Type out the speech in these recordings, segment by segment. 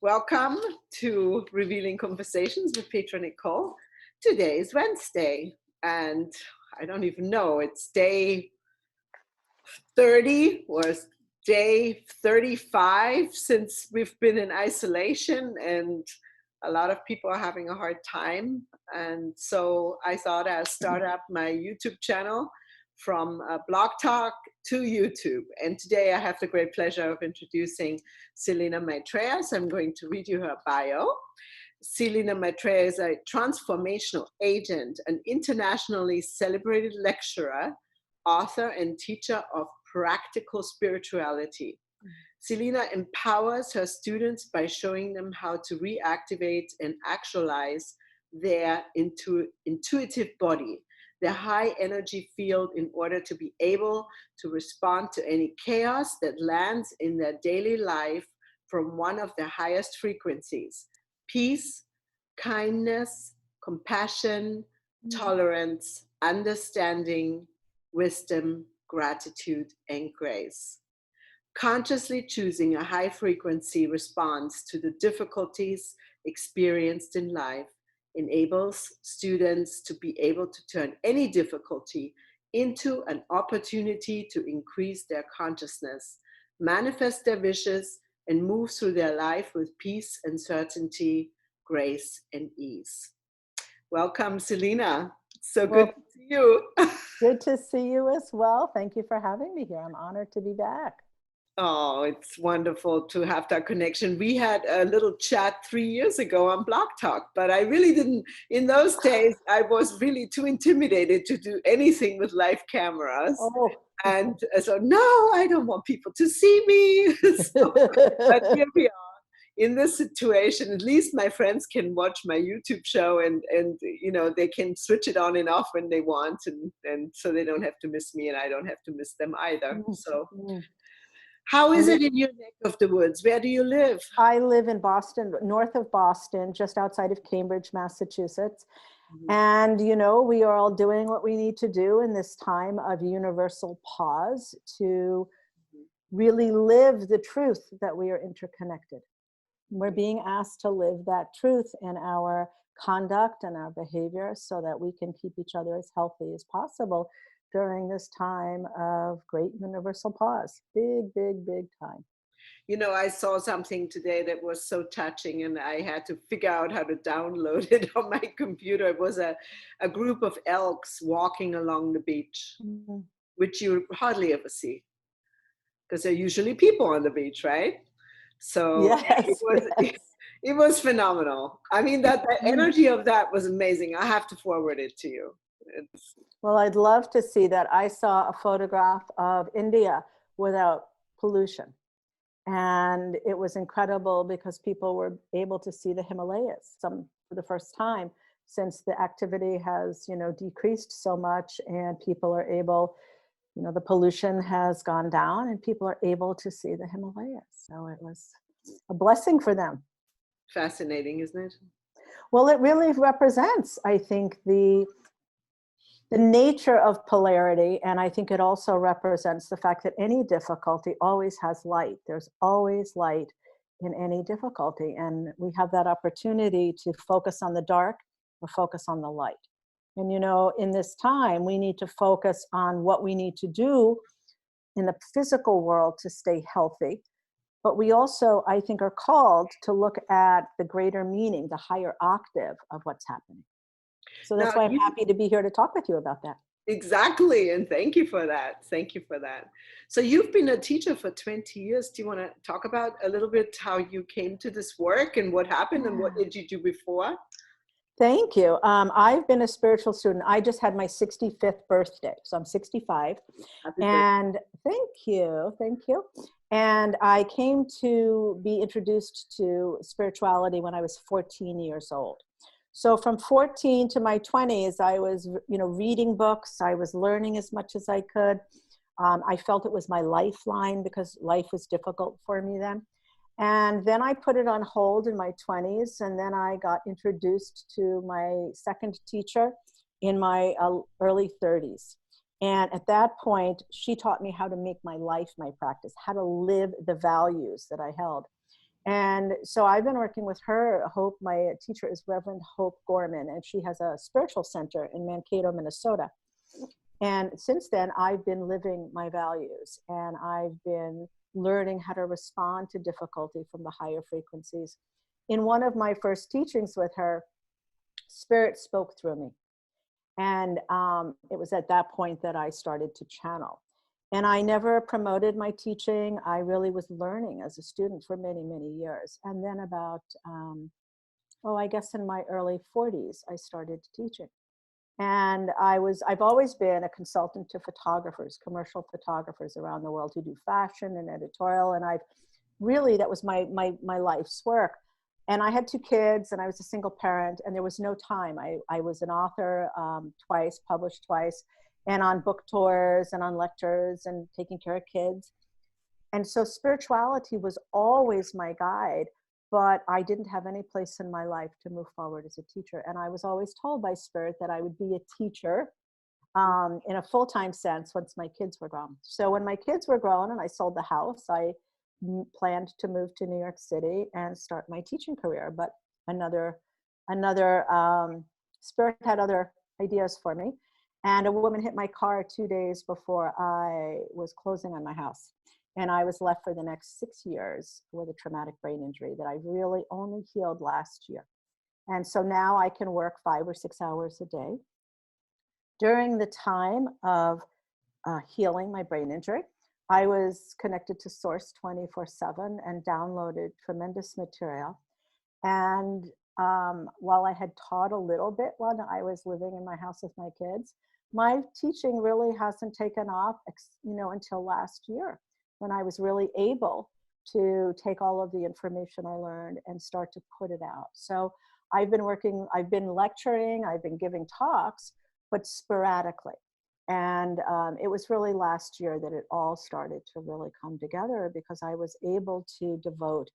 Welcome to Revealing Conversations with Petra Nicoll. Today is Wednesday, and I don't even know, it's day 30 or day 35 since we've been in isolation, and a lot of people are having a hard time. And so I thought I'd start up my YouTube channel from Blog Talk to YouTube. And today I have the great pleasure of introducing Selina Maitreya. So I'm going to read you her bio. Selina Maitreya is a transformational agent, an internationally celebrated lecturer, author, and teacher of practical spirituality. Selina empowers her students by showing them how to reactivate and actualize their intuitive body, their high energy field, in order to be able to respond to any chaos that lands in their daily life from one of their highest frequencies: peace, kindness, compassion, tolerance, understanding, wisdom, gratitude, and grace. Consciously choosing a high frequency response to the difficulties experienced in life enables students to be able to turn any difficulty into an opportunity to increase their consciousness, manifest their wishes, and move through their life with peace and certainty, grace and ease. Welcome, Selina. So good to see you. Good to see you as well. Thank you for having me here. I'm honored to be back. Oh, it's wonderful to have that connection. We had a little chat 3 years ago on Blog Talk, but I really didn't, in those days, I was really too intimidated to do anything with live cameras. Oh. And so, no, I don't want people to see me. But here we are in this situation. At least my friends can watch my YouTube show and you know, they can switch it on and off when they want. And so they don't have to miss me and I don't have to miss them either. So. How is it in your neck of the woods? Where do you live? I live in Boston, north of Boston, just outside of Cambridge, Massachusetts. And, you know, we are all doing what we need to do in this time of universal pause to really live the truth that we are interconnected. We're being asked to live that truth in our conduct and our behavior so that we can keep each other as healthy as possible during this time of great universal pause. Big, big, big time. You know, I saw something today that was so touching and I had to figure out how to download it on my computer. It was a group of elks walking along the beach, which you hardly ever see because there are usually people on the beach, right? So yes, it was phenomenal. I mean, the energy of that was amazing. I have to forward it to you. Well, I'd love to see that. I saw a photograph of India without pollution. And it was incredible because people were able to see the Himalayas for the first time since the activity has, you know, decreased so much and people are able, you know, the pollution has gone down and people are able to see the Himalayas. So it was a blessing for them. Fascinating, isn't it? Well, it really represents, I think, the nature of polarity, and I think it also represents the fact that any difficulty always has light. There's always light in any difficulty, and we have that opportunity to focus on the dark or focus on the light. And you know, in this time, we need to focus on what we need to do in the physical world to stay healthy. But we also, I think, are called to look at the greater meaning, the higher octave of what's happening. So that's why I'm happy to be here to talk with you about that. Exactly. And thank you for that. Thank you for that. So you've been a teacher for 20 years. Do you want to talk about a little bit how you came to this work and what happened and what did you do before? Thank you. I've been a spiritual student. I just had my 65th birthday. So I'm 65. And thank you. Thank you. And I came to be introduced to spirituality when I was 14 years old. So from 14 to my 20s, I was, you know, reading books. I was learning as much as I could. I felt it was my lifeline because life was difficult for me then. And then I put it on hold in my 20s. And then I got introduced to my second teacher in my early 30s. And at that point, she taught me how to make my life my practice, how to live the values that I held. And so I've been working with her. Hope, my teacher is Reverend Hope Gorman, and she has a spiritual center in Mankato, Minnesota. And since then, I've been living my values, and I've been learning how to respond to difficulty from the higher frequencies. In one of my first teachings with her, Spirit spoke through me. And it was at that point that I started to channel. And I never promoted my teaching. I really was learning as a student for many, many years. And then about, I guess in my early 40s, I started teaching. And I've always been a consultant to photographers, commercial photographers around the world who do fashion and editorial. And that was my life's work. And I had 2 kids, and I was a single parent, and there was no time. I was an author twice, published twice, and on book tours and on lectures and taking care of kids. And so spirituality was always my guide, but I didn't have any place in my life to move forward as a teacher. And I was always told by Spirit that I would be a teacher in a full-time sense once my kids were grown. So when my kids were grown and I sold the house, I planned to move to New York City and start my teaching career. But another Spirit had other ideas for me. And a woman hit my car 2 days before I was closing on my house. And I was left for the next 6 years with a traumatic brain injury that I really only healed last year. And so now I can work 5 or 6 hours a day. During the time of healing my brain injury, I was connected to Source 24/7 and downloaded tremendous material. And while I had taught a little bit when I was living in my house with my kids, my teaching really hasn't taken off, until last year, when I was really able to take all of the information I learned and start to put it out. So I've been lecturing, I've been giving talks, but sporadically. And it was really last year that it all started to really come together, because I was able to devote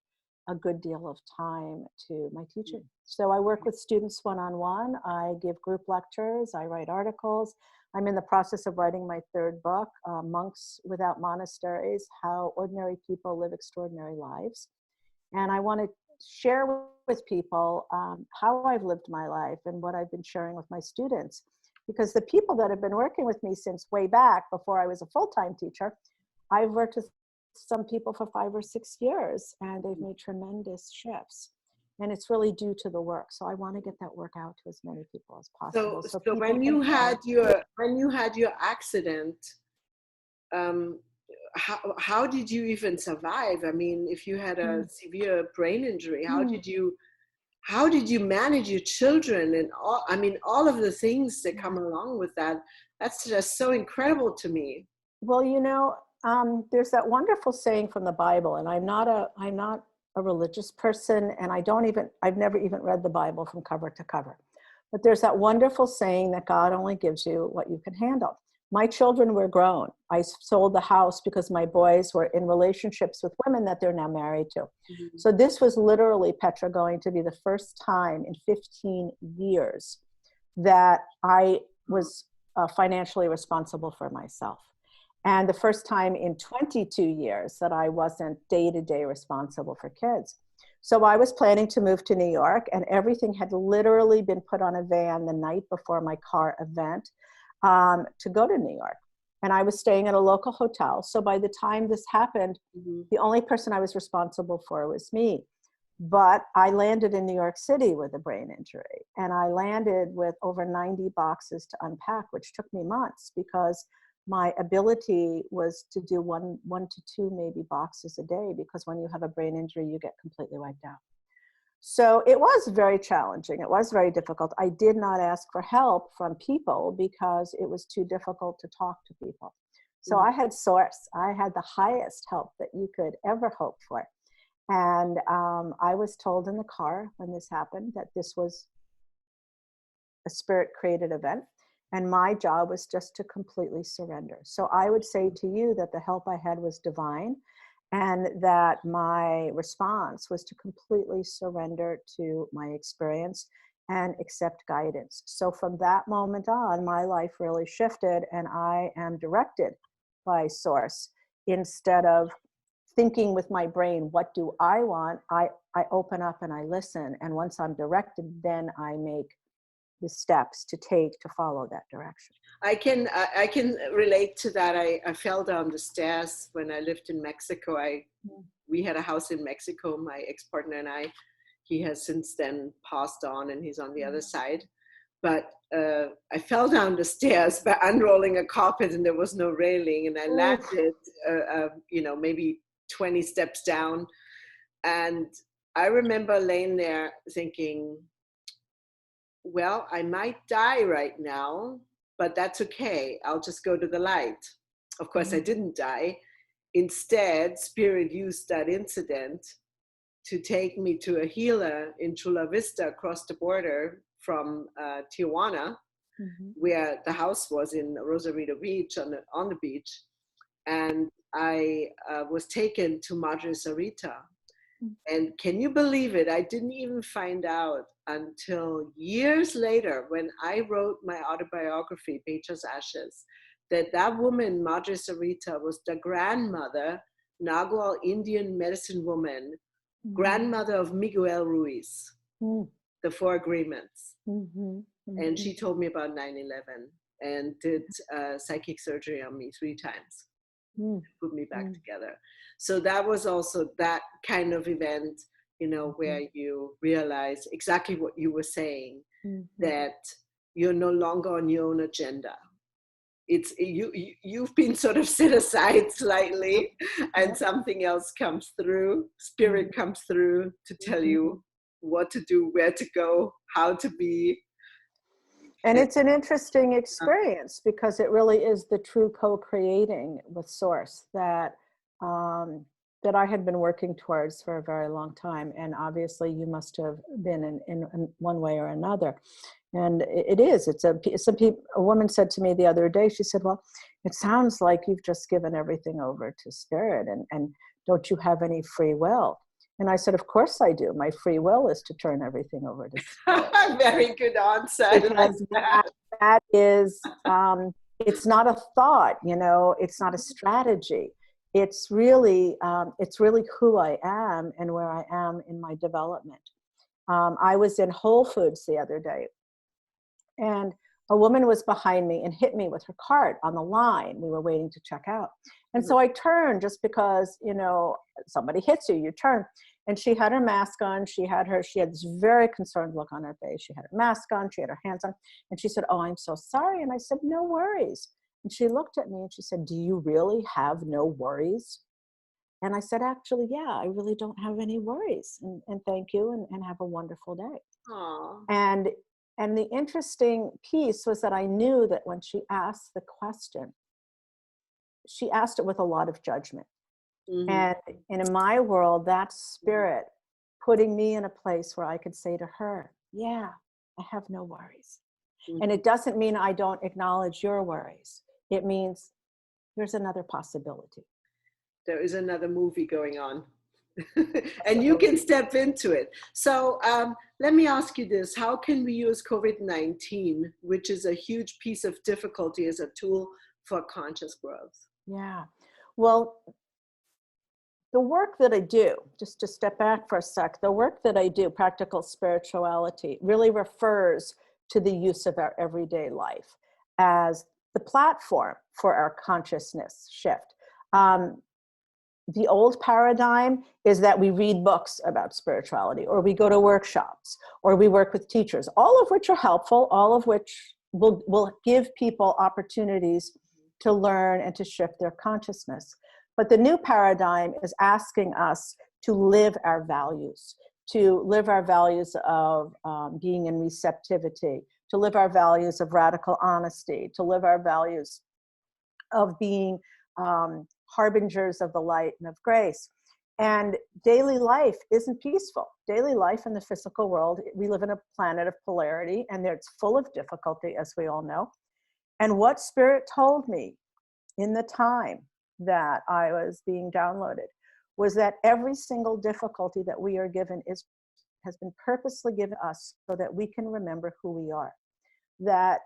a good deal of time to my teaching. So I work with students one-on-one. I give group lectures. I write articles. I'm in the process of writing my 3rd book, Monks Without Monasteries: How Ordinary People Live Extraordinary Lives. And I want to share with people how I've lived my life and what I've been sharing with my students. Because the people that have been working with me since way back before I was a full-time teacher, I've worked with some people for 5 or 6 years, and they've made tremendous shifts. And it's really due to the work. So I want to get that work out to as many people as possible. So when you had your accident, how did you even survive? I mean, if you had a severe brain injury, how did you manage your children and all of the things that come along with that? That's just so incredible to me. Well, there's that wonderful saying from the Bible, and I'm not a religious person, and I've never even read the Bible from cover to cover. But there's that wonderful saying that God only gives you what you can handle. My children were grown. I sold the house because my boys were in relationships with women that they're now married to. Mm-hmm. So this was literally, Petra, going to be the first time in 15 years that I was financially responsible for myself. And the first time in 22 years that I wasn't day-to-day responsible for kids. So I was planning to move to New York, and everything had literally been put on a van the night before my car event to go to New York. And I was staying at a local hotel. So by the time this happened, the only person I was responsible for was me. But I landed in New York City with a brain injury. And I landed with over 90 boxes to unpack, which took me months, because my ability was to do one to 2 maybe boxes a day, because when you have a brain injury, you get completely wiped out. So it was very challenging. It was very difficult. I did not ask for help from people because it was too difficult to talk to people. So I had Source. I had the highest help that you could ever hope for. And I was told in the car when this happened that this was a spirit-created event. And my job was just to completely surrender. So I would say to you that the help I had was divine, and that my response was to completely surrender to my experience and accept guidance. So from that moment on, my life really shifted, and I am directed by Source instead of thinking with my brain, what do I want? I open up and I listen. And once I'm directed, then I make the steps to take to follow that direction. I can relate to that. I fell down the stairs when I lived in Mexico. We had a house in Mexico, my ex-partner and I. He has since then passed on and he's on the other side. But I fell down the stairs by unrolling a carpet and there was no railing, and I landed, maybe 20 steps down. And I remember laying there thinking, well, I might die right now, but that's okay. I'll just go to the light. Of course, I didn't die. Instead, Spirit used that incident to take me to a healer in Chula Vista across the border from Tijuana, where the house was in Rosarito Beach on the beach. And I was taken to Madre Sarita. And can you believe it? I didn't even find out until years later when I wrote my autobiography, Petra's Ashes, that woman, Madre Sarita, was the grandmother, Nagual Indian medicine woman, grandmother of Miguel Ruiz, the Four Agreements. And she told me about 9/11 and did psychic surgery on me 3 times. Put me back together. So that was also that kind of event, where you realize exactly what you were saying, that you're no longer on your own agenda. It's you've been sort of set aside slightly, and something else comes through. Spirit comes through to tell you what to do, where to go, how to be. And it's an interesting experience because it really is the true co-creating with Source that that I had been working towards for a very long time. And obviously you must have been in one way or another. And a woman said to me the other day, she said, well, it sounds like you've just given everything over to Spirit and don't you have any free will? And I said, of course I do. My free will is to turn everything over to Spirit. Very good answer. Because that is, it's not a thought, it's not a strategy. It's really who I am and where I am in my development. I was in Whole Foods the other day, and a woman was behind me and hit me with her cart on the line. We were waiting to check out. And so I turned just because, somebody hits you, you turn. And she had her mask on. She had this very concerned look on her face. She had her mask on. She had her hands on. And she said, oh, I'm so sorry. And I said, no worries. And she looked at me and she said, do you really have no worries? And I said, actually, yeah, I really don't have any worries. And thank you and have a wonderful day. Aww. And the interesting piece was that I knew that when she asked the question, she asked it with a lot of judgment. And in my world, that's Spirit putting me in a place where I could say to her, yeah, I have no worries. And it doesn't mean I don't acknowledge your worries. It means there's another possibility. There is another movie going on. And you can step into it. So let me ask you this. How can we use COVID-19, which is a huge piece of difficulty, as a tool for conscious growth? Yeah. Well, the work that I do, just to step back for a sec, the work that I do, practical spirituality, really refers to the use of our everyday life as the platform for our consciousness shift. The old paradigm is that we read books about spirituality, or we go to workshops, or we work with teachers, all of which are helpful, all of which will give people opportunities to learn and to shift their consciousness. But the new paradigm is asking us to live our values of being in receptivity, to live our values of radical honesty, to live our values of being harbingers of the light and of grace. And daily life isn't peaceful. Daily life in the physical world, we live in a planet of polarity, and it's full of difficulty, as we all know. And what Spirit told me in the time that I was being downloaded was that every single difficulty that we are given has been purposely given us so that we can remember who we are, that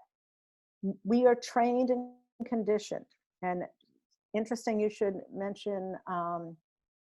we are trained and conditioned. And interesting you should mention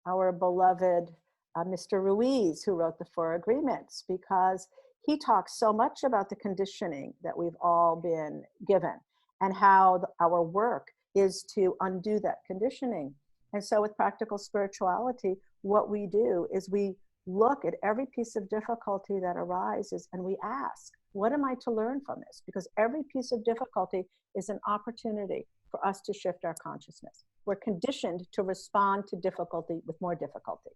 our beloved Mr. Ruiz, who wrote the Four Agreements, because he talks so much about the conditioning that we've all been given and how our work is to undo that conditioning. And so with practical spirituality, what we do is we look at every piece of difficulty that arises and we ask, what am I to learn from this? Because every piece of difficulty is an opportunity for us to shift our consciousness. We're conditioned to respond to difficulty with more difficulty.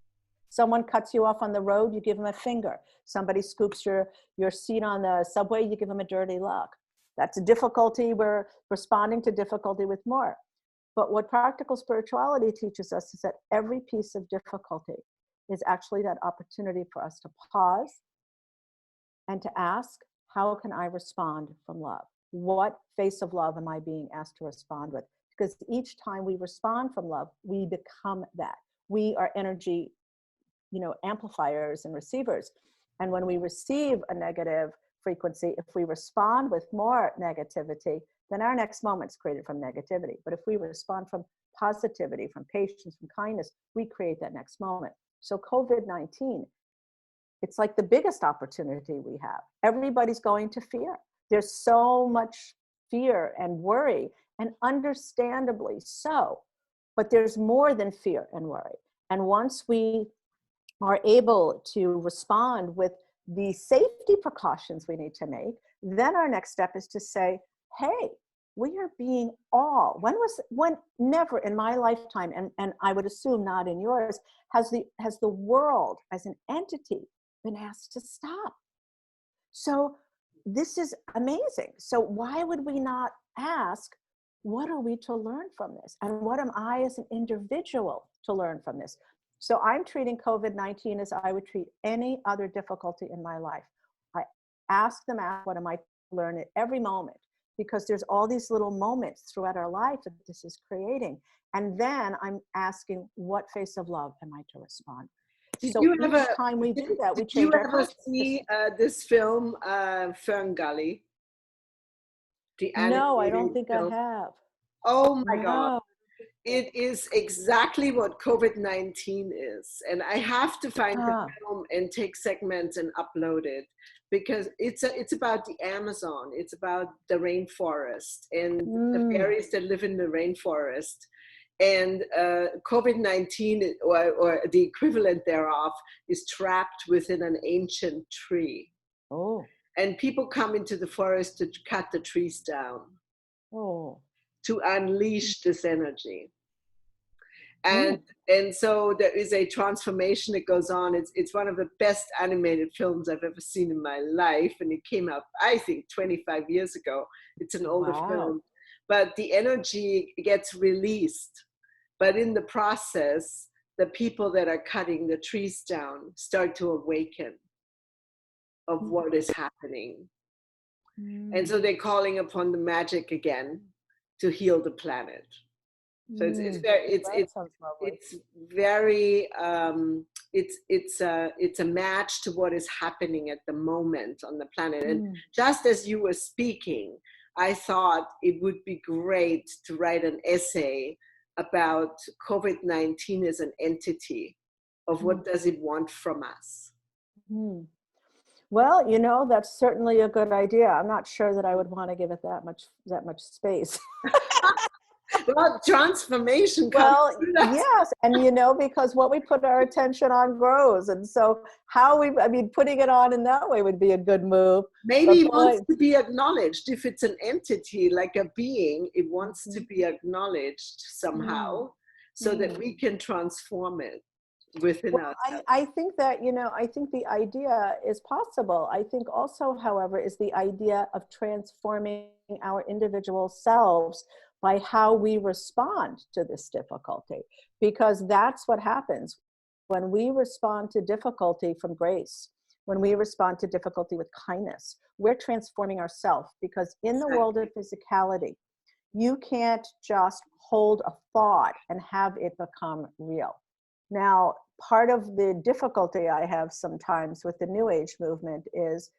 Someone cuts you off on the road, you give them a finger. Somebody scoops your seat on the subway, you give them a dirty look. That's a difficulty. We're responding to difficulty with more. But what practical spirituality teaches us is that every piece of difficulty is actually that opportunity for us to pause and to ask, how can I respond from love? What face of love am I being asked to respond with? Because each time we respond from love, we become that. We are energy, amplifiers and receivers. And when we receive a negative frequency, if we respond with more negativity, then our next moment's created from negativity. But if we respond from positivity, from patience, from kindness, we create that next moment. So COVID-19, it's like the biggest opportunity we have. Everybody's going to fear. There's so much fear and worry, and understandably so. But there's more than fear and worry. And once we are able to respond with the safety precautions we need to make, then our next step is to say, hey, we are being when never in my lifetime, and I would assume not in yours, has the world as an entity been asked to stop. So this is amazing. So why would we not ask, what are we to learn from this? And what am I as an individual to learn from this? So I'm treating COVID-19 as I would treat any other difficulty in my life. I ask them, what am I to learn at every moment? Because there's all these little moments throughout our life that this is creating. And then I'm asking, what face of love am I to respond? So each time we do that, we change our consciousness. Did you ever see this film, Ferngully? No, I don't think I have. Oh my God. It is exactly what COVID-19 is. And I have to find the film and take segments and upload it, because it's about the Amazon. It's about the rainforest and the fairies that live in the rainforest. And COVID-19, or the equivalent thereof, is trapped within an ancient tree. Oh. And people come into the forest to cut the trees down. Oh. To unleash this energy. And so there is a transformation that goes on. It's one of the best animated films I've ever seen in my life. And it came out, I think, 25 years ago. It's an older film. But the energy gets released. But in the process, the people that are cutting the trees down start to awaken of what is happening. And so they're calling upon the magic again to heal the planet. So it's a match to what is happening at the moment on the planet. And just as you were speaking, I thought it would be great to write an essay about COVID-19 as an entity of what does it want from us. Well, that's certainly a good idea. I'm not sure that I would want to give it that much space. Well, transformation. Well, yes. And, because what we put our attention on grows. And so putting it on in that way would be a good move. Maybe it wants to be acknowledged. If it's an entity, like a being, it wants to be acknowledged somehow so that we can transform it within us. I think that, I think the idea is possible. I think also, however, is the idea of transforming our individual selves by how we respond to this difficulty, because that's what happens when we respond to difficulty from grace, when we respond to difficulty with kindness. We're transforming ourselves, because in the world of physicality, you can't just hold a thought and have it become real. Now, part of the difficulty I have sometimes with the New Age movement is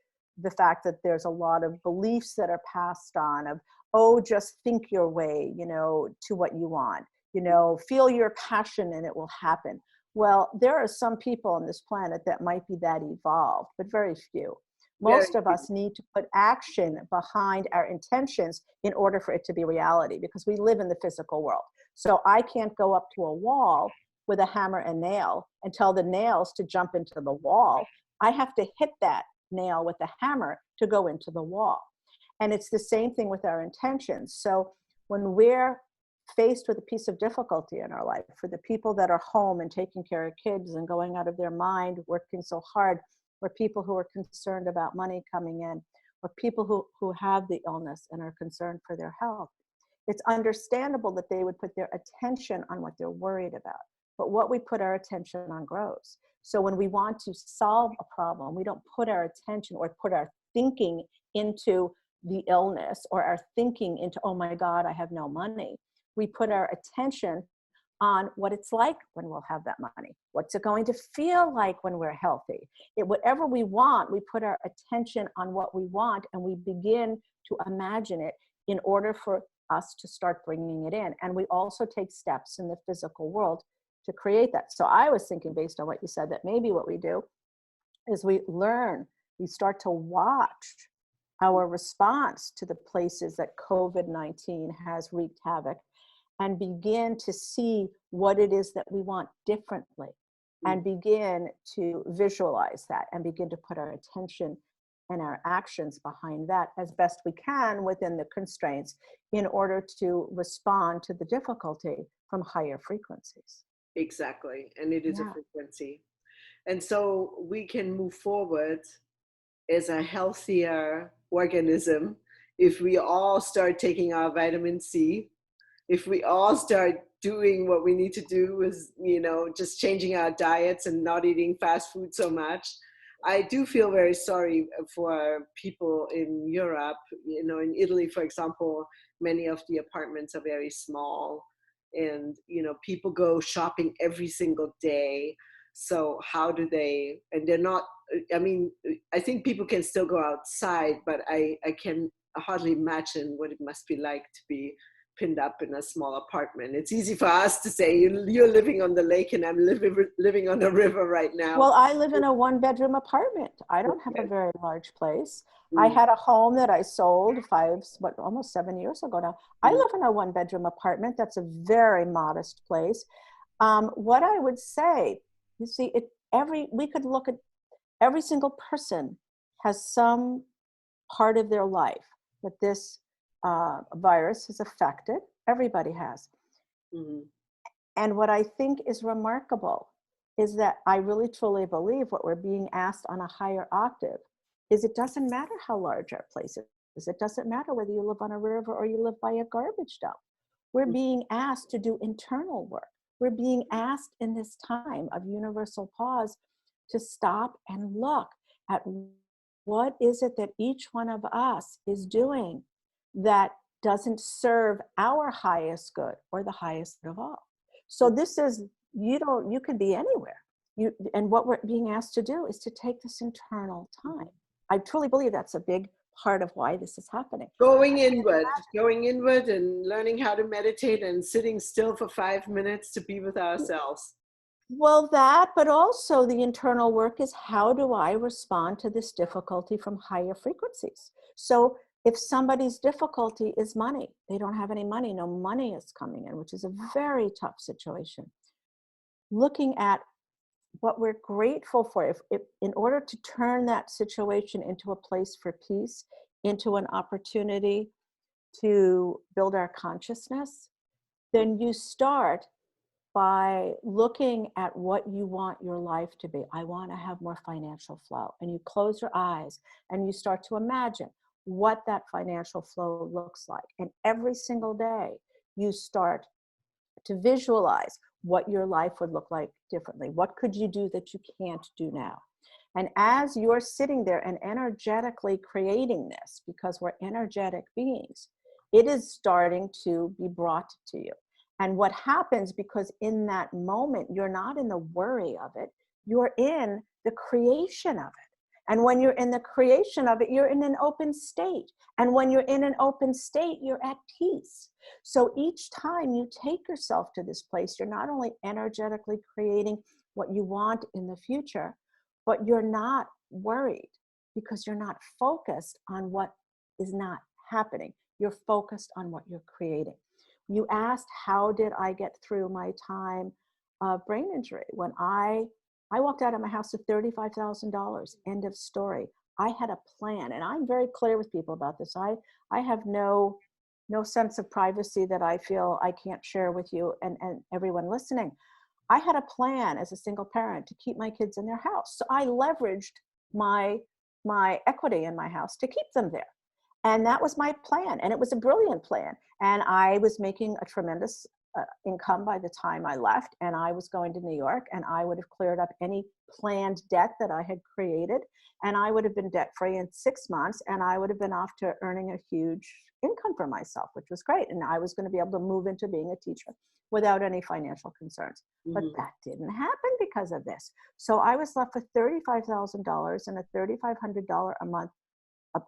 the fact that there's a lot of beliefs that are passed on of, just think your way, to what you want, feel your passion and it will happen. Well, there are some people on this planet that might be that evolved, but very few. Very Most of us need to put action behind our intentions in order for it to be reality, because we live in the physical world. So I can't go up to a wall with a hammer and nail and tell the nails to jump into the wall. I have to hit that nail with a hammer to go into the wall. And it's the same thing with our intentions. So when we're faced with a piece of difficulty in our life, for the people that are home and taking care of kids and going out of their mind, working so hard, or people who are concerned about money coming in, or people who have the illness and are concerned for their health, it's understandable that they would put their attention on what they're worried about. But what we put our attention on grows. So when we want to solve a problem, we don't put our attention or put our thinking into the illness, or our thinking into, oh my God, I have no money. We put our attention on what it's like when we'll have that money. What's it going to feel like when we're healthy? Whatever we want, we put our attention on what we want, and we begin to imagine it in order for us to start bringing it in. And we also take steps in the physical world to create that. So I was thinking, based on what you said, that maybe what we do is we start to watch our response to the places that COVID-19 has wreaked havoc, and begin to see what it is that we want differently, and begin to visualize that, and begin to put our attention and our actions behind that as best we can within the constraints, in order to respond to the difficulty from higher frequencies. Exactly. And it is a frequency. And so we can move forward as a healthier organism if we all start taking our vitamin C, if we all start doing what we need to do, is, just changing our diets and not eating fast food so much. I do feel very sorry for people in Europe. In Italy, for example, many of the apartments are very small, and people go shopping every single day. So how do they, and they're not, I think people can still go outside, but I can hardly imagine what it must be like to be pinned up in a small apartment. It's easy for us to say, you're living on the lake and I'm living on the river right now. Well, I live in a 1-bedroom apartment. I don't have a very large place. I had a home that I sold almost 7 years ago now. I live in a 1-bedroom apartment. That's a very modest place. What I would say, you see, we could look at every single person has some part of their life that this virus has affected. Everybody has. And what I think is remarkable is that I really truly believe what we're being asked on a higher octave is, it doesn't matter how large our place is. It doesn't matter whether you live on a river or you live by a garbage dump. We're being asked to do internal work. We're being asked in this time of universal pause to stop and look at what is it that each one of us is doing that doesn't serve our highest good, or the highest good of all. So this is, you could be anywhere. And what we're being asked to do is to take this internal time. I truly believe that's a big part of why this is happening. Going inward and learning how to meditate and sitting still for 5 minutes to be with ourselves. Well, but also the internal work is, how do I respond to this difficulty from higher frequencies? So if somebody's difficulty is money, they don't have any money, no money is coming in, which is a very tough situation. Looking at what we're grateful for, if in order to turn that situation into a place for peace, into an opportunity to build our consciousness, then you start by looking at what you want your life to be. I want to have more financial flow. And you close your eyes and you start to imagine what that financial flow looks like. And every single day you start to visualize what your life would look like differently. What could you do that you can't do now? And as you're sitting there and energetically creating this, because we're energetic beings, it is starting to be brought to you. And what happens, because in that moment, you're not in the worry of it, you're in the creation of it. And when you're in the creation of it, you're in an open state. And when you're in an open state, you're at peace. So each time you take yourself to this place, you're not only energetically creating what you want in the future, but you're not worried because you're not focused on what is not happening. You're focused on what you're creating. You asked, how did I get through my time of brain injury? When I walked out of my house with $35,000, end of story. I had a plan, and I'm very clear with people about this. I have no sense of privacy that I feel I can't share with you and everyone listening. I had a plan as a single parent to keep my kids in their house. So I leveraged my equity in my house to keep them there. And that was my plan. And it was a brilliant plan. And I was making a tremendous income by the time I left. And I was going to New York, and I would have cleared up any planned debt that I had created. And I would have been debt free in 6 months. And I would have been off to earning a huge income for myself, which was great. And I was going to be able to move into being a teacher without any financial concerns. But that didn't happen because of this. So I was left with $35,000 and a $3,500 a month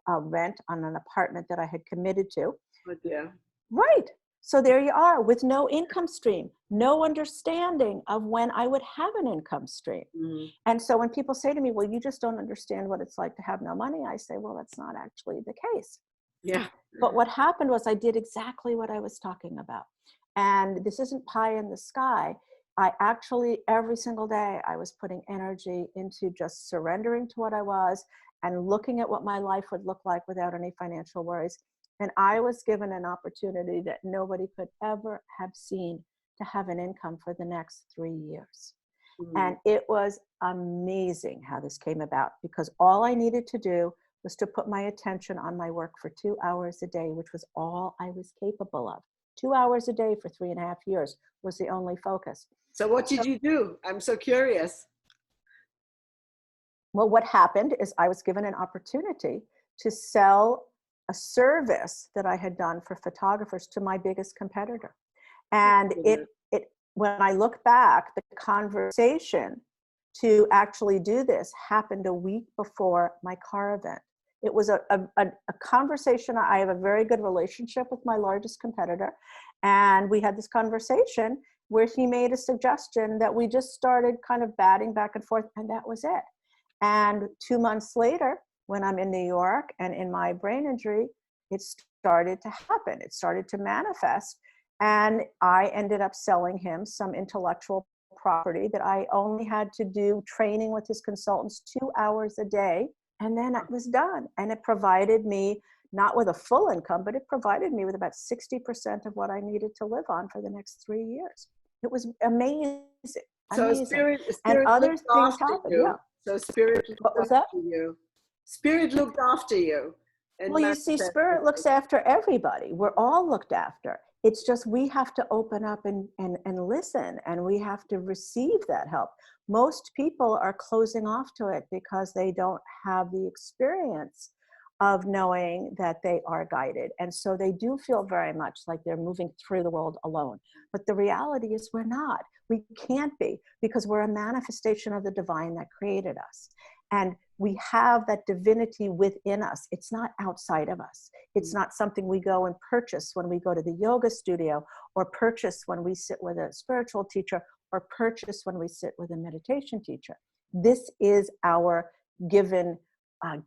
rent on an apartment that I had committed to. Oh, yeah. Right. So there you are, with no income stream, no understanding of when I would have an income stream. And so when people say to me, well, you just don't understand what it's like to have no money, I say, well, that's not actually the case. Yeah. But what happened was I did exactly what I was talking about. And this isn't pie in the sky. I actually, every single day, I was putting energy into just surrendering to what I was and looking at what my life would look like without any financial worries. And I was given an opportunity that nobody could ever have seen, to have an income for the next 3 years. And it was amazing how this came about, because all I needed to do was to put my attention on my work for 2 hours a day, which was all I was capable of. 2 hours a day for 3.5 years was the only focus. So what did you do? I'm so curious. Well, what happened is I was given an opportunity to sell a service that I had done for photographers to my biggest competitor. And when I look back, the conversation to actually do this happened a week before my car event. It was a conversation. I have a very good relationship with my largest competitor. And we had this conversation where he made a suggestion that we just started kind of batting back and forth, and that was it. And 2 months later, when I'm in New York and in my brain injury, it started to happen. It started to manifest. And I ended up selling him some intellectual property that I only had to do training with his consultants 2 hours a day. And then it was done. And it provided me, not with a full income, but it provided me with about 60% of what I needed to live on for the next 3 years. It was amazing. So amazing. spirit And other looked things after happened. you. Yeah. So spirit What looked was that? after you. Spirit looked after you. And Well, you see, spirit looks after everybody. We're all looked after. It's just we have to open up and listen, and we have to receive that help. Most people are closing off to it because they don't have the experience of knowing that they are guided. And so they do feel very much like they're moving through the world alone. But the reality is we're not. We can't be, because we're a manifestation of the divine that created us. And we have that divinity within us. It's not outside of us. It's not something we go and purchase when we go to the yoga studio, or purchase when we sit with a spiritual teacher, or purchase when we sit with a meditation teacher. This is our given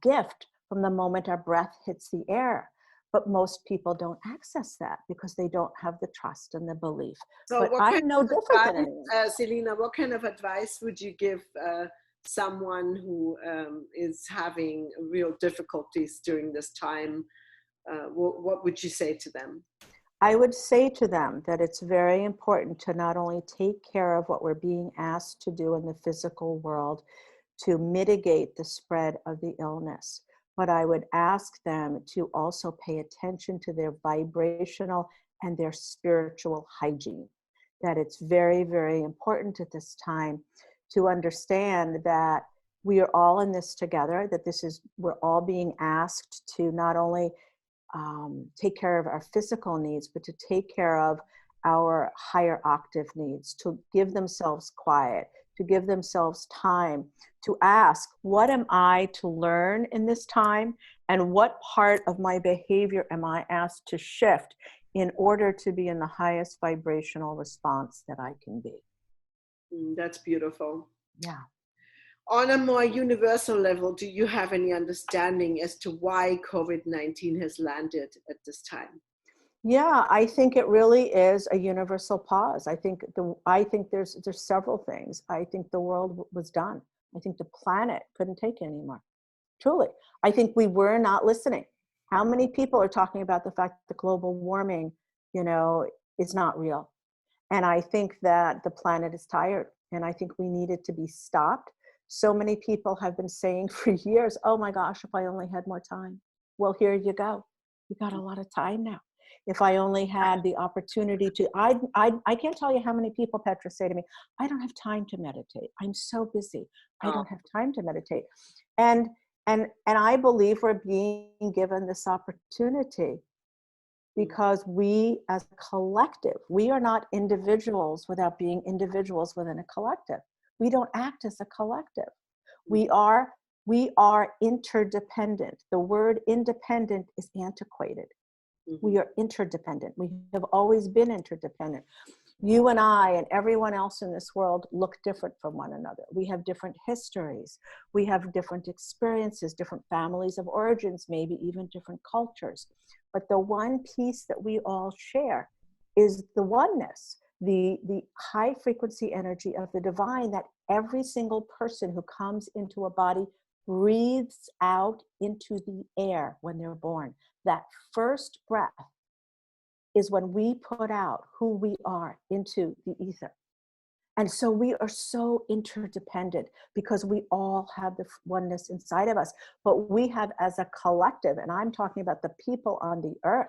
gift from the moment our breath hits the air. But most people don't access that because they don't have the trust and the belief. So but I'm no different than anyone. Selina, what kind of advice would you give someone who is having real difficulties during this time? What would you say to them? I would say to them that it's very important to not only take care of what we're being asked to do in the physical world to mitigate the spread of the illness, but I would ask them to also pay attention to their vibrational and their spiritual hygiene. That it's very, very important at this time to understand that we are all in this together, that we're all being asked to not only take care of our physical needs, but to take care of our higher octave needs, to give themselves quiet, to give themselves time, to ask, what am I to learn in this time? And what part of my behavior am I asked to shift in order to be in the highest vibrational response that I can be? That's beautiful. Yeah. On a more universal level, do you have any understanding as to why COVID-19 has landed at this time? Yeah, I think it really is a universal pause. I think there's several things. I think the world was done. I think the planet couldn't take anymore. Truly. I think we were not listening. How many people are talking about the fact that global warming, you know, is not real? And I think that the planet is tired, and I think we needed to be stopped. So many people have been saying for years, oh my gosh, if I only had more time. Well, here you go. You got a lot of time now. If I only had the opportunity to, I can't tell you how many people, Petra, say to me, I don't have time to meditate. I'm so busy. I Oh, don't have time to meditate. And and I believe we're being given this opportunity because we as a collective, we are not individuals without being individuals within a collective. We don't act as a collective. mm, We are interdependent. The word independent is antiquated. mhm, We are interdependent. We have always been interdependent. You and I and everyone else in this world look different from one another. We have different histories. We have different experiences, different families of origins, maybe even different cultures. But the one piece that we all share is the oneness, the high frequency energy of the divine that every single person who comes into a body breathes out into the air when they're born. That first breath is when we put out who we are into the ether. And so we are so interdependent because we all have the oneness inside of us. But we have, as a collective, and I'm talking about the people on the earth,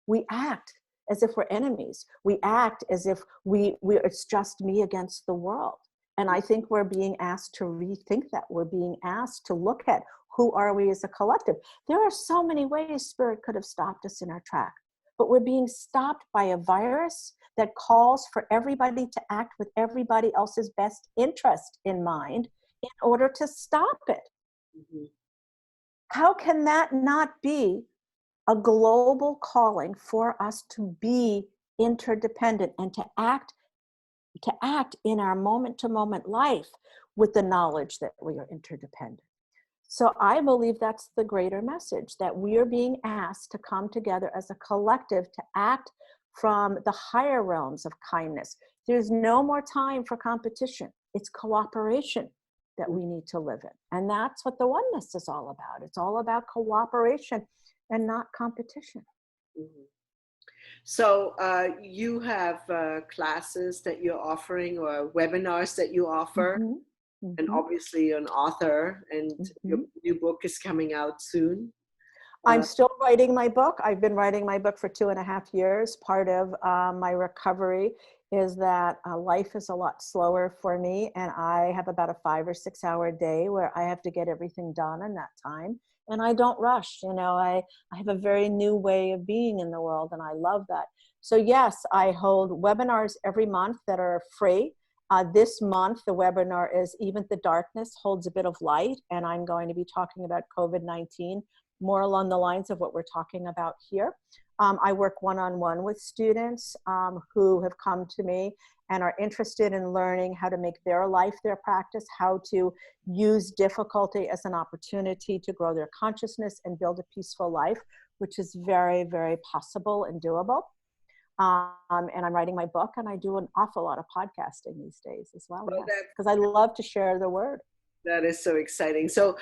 we act as if we're enemies. We act as if it's just me against the world. And I think we're being asked to rethink that. We're being asked to look at who are we as a collective. There are so many ways Spirit could have stopped us in our track, but we're being stopped by a virus that calls for everybody to act with everybody else's best interest in mind in order to stop it. mhm, How can that not be a global calling for us to be interdependent and to act in our moment to moment life with the knowledge that we are interdependent? So I believe that's the greater message, that we are being asked to come together as a collective to act from the higher realms of kindness. There's no more time for competition. It's cooperation that we need to live in. And that's what the oneness is all about. It's all about cooperation and not competition. mhm. So you have classes that you're offering or webinars that you offer, Mm-hmm. and Mm-hmm. obviously you're an author, and your Mm-hmm. new book is coming out soon. I'm Uh, still writing my book. I've been writing my book for 2.5 years. Part of my recovery is that life is a lot slower for me, and I have about a 5 or 6 hour day where I have to get everything done in that time. And I don't rush. I have a very new way of being in the world, and I love that. So yes, I hold webinars every month that are free. This month, the webinar is Even the Darkness Holds a Bit of Light, and I'm going to be talking about COVID-19, more along the lines of what we're talking about here. I work one-on-one with students who have come to me and are interested in learning how to make their life their practice, how to use difficulty as an opportunity to grow their consciousness and build a peaceful life, which is very, very possible and doable. And I'm writing my book, and I do an awful lot of podcasting these days as well. well, Yes, because I love to share the word. that is so exciting. So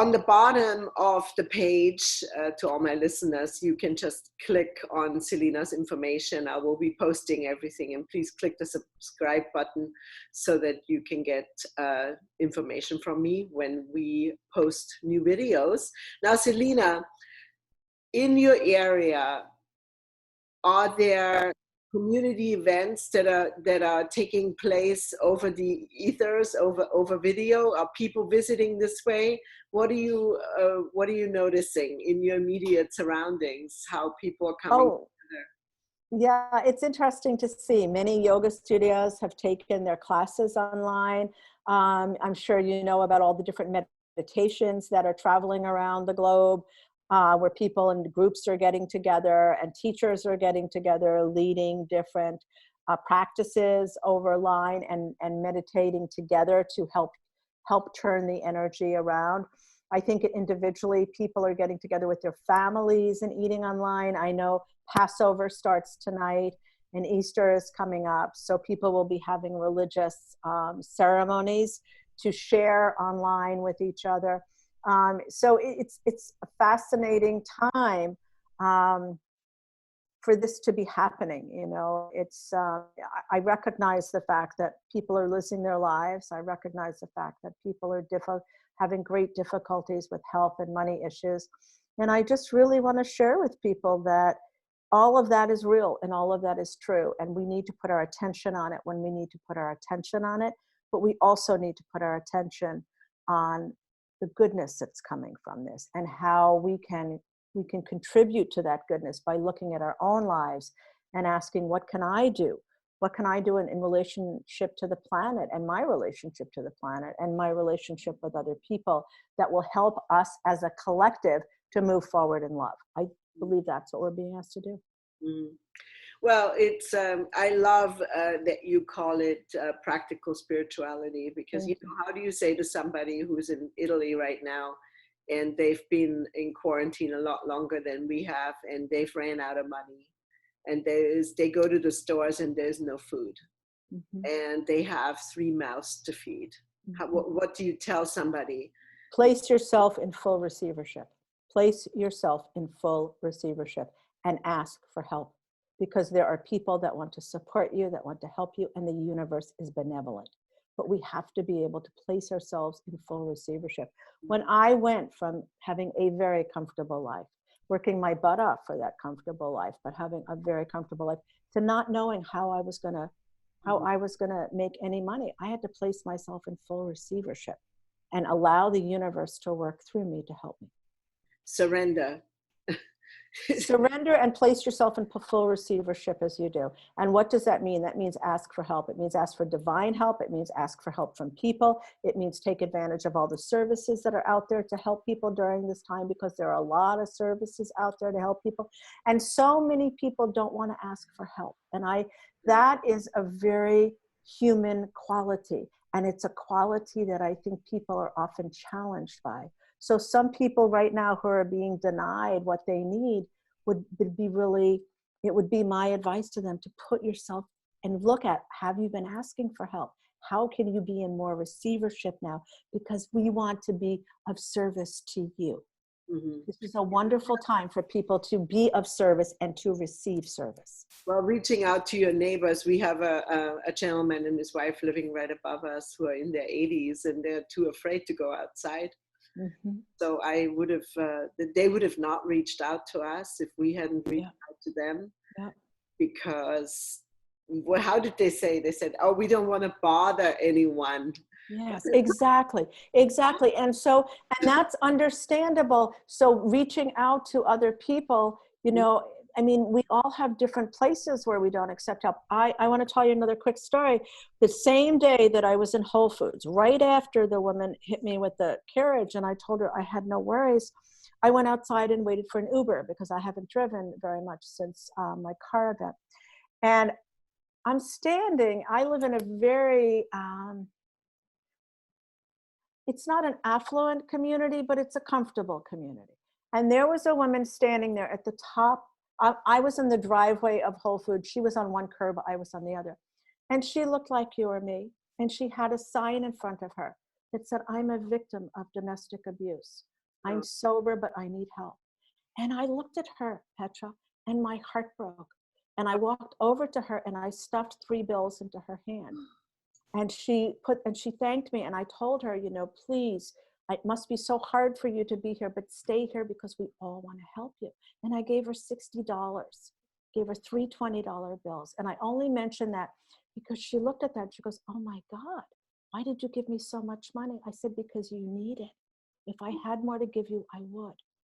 on the bottom of the page, to all my listeners, you can just click on Selina's information. I will be posting everything, and please click the subscribe button so that you can get information from me when we post new videos. Now, Selina, in your area, are there community events that are taking place over the ethers, over video? Are people visiting this way? What are you noticing in your immediate surroundings? How people are coming Oh, together? yeah, it's interesting to see. Many yoga studios have taken their classes online. I'm sure you know about all the different meditations that are traveling around the globe, where people and groups are getting together and teachers are getting together, leading different practices over line and meditating together to help turn the energy around. I think individually people are getting together with their families and eating online. I know Passover starts tonight and Easter is coming up. So people will be having religious ceremonies to share online with each other. So it's a fascinating time for this to be happening. You know, it's I recognize the fact that people are losing their lives. I recognize the fact that people are having great difficulties with health and money issues. And I just really want to share with people that all of that is real and all of that is true. And we need to put our attention on it when we need to put our attention on it. But we also need to put our attention on the goodness that's coming from this and how we can contribute to that goodness by looking at our own lives and asking, what can I do? What can I do in relationship to the planet and my relationship to the planet and my relationship with other people that will help us as a collective to move forward in love? I believe that's what we're being asked to do. Mm. Well, it's I love that you call it practical spirituality, because you know, how do you say to somebody who's in Italy right now and they've been in quarantine a lot longer than we have and they've ran out of money and they go to the stores and there's no food, and they have 3 mouths to feed. What do you tell somebody? Place yourself in full receivership. Place yourself in full receivership and ask for help, because there are people that want to support you, that want to help you, and the universe is benevolent. But we have to be able to place ourselves in full receivership. When I went from having a very comfortable life, working my butt off for that comfortable life, but having a very comfortable life, to not knowing how I was gonna make any money, I had to place myself in full receivership and allow the universe to work through me to help me. Surrender. Surrender and place yourself in full receivership as you do. And what does that mean? That means ask for help. It means ask for divine help. It means ask for help from people. It means take advantage of all the services that are out there to help people during this time, because there are a lot of services out there to help people. And so many people don't want to ask for help. And that is a very human quality. And it's a quality that I think people are often challenged by. So some people right now who are being denied what they need would be my advice to them to put yourself and look at, have you been asking for help? How can you be in more receivership now? Because we want to be of service to you. This is a wonderful time for people to be of service and to receive service. Well, reaching out to your neighbors. We have a gentleman and his wife living right above us who are in their 80s and they're too afraid to go outside. So they would have not reached out to us if we hadn't reached out to them. Because how did they say? They said, oh, we don't want to bother anyone. Yes, exactly. And that's understandable. So reaching out to other people, you know, I mean, we all have different places where we don't accept help. I want to tell you another quick story. The same day that I was in Whole Foods, right after the woman hit me with the carriage and I told her I had no worries, I went outside and waited for an Uber because I haven't driven very much since my car event. And I'm standing, I live in a very, it's not an affluent community, but it's a comfortable community. And there was a woman standing there at the top. I was in the driveway of Whole Foods. She was on one curb, I was on the other. And she looked like you or me. And she had a sign in front of her that said, I'm a victim of domestic abuse. I'm sober, but I need help. And I looked at her, Petra, and my heart broke. And I walked over to her and I stuffed 3 bills into her hand. And she thanked me. And I told her, you know, please, it must be so hard for you to be here, but stay here because we all want to help you. And I gave her $60, gave her 3 $20 bills. And I only mentioned that because she looked at that and she goes, oh my God, why did you give me so much money? I said, because you need it. If I had more to give you, I would,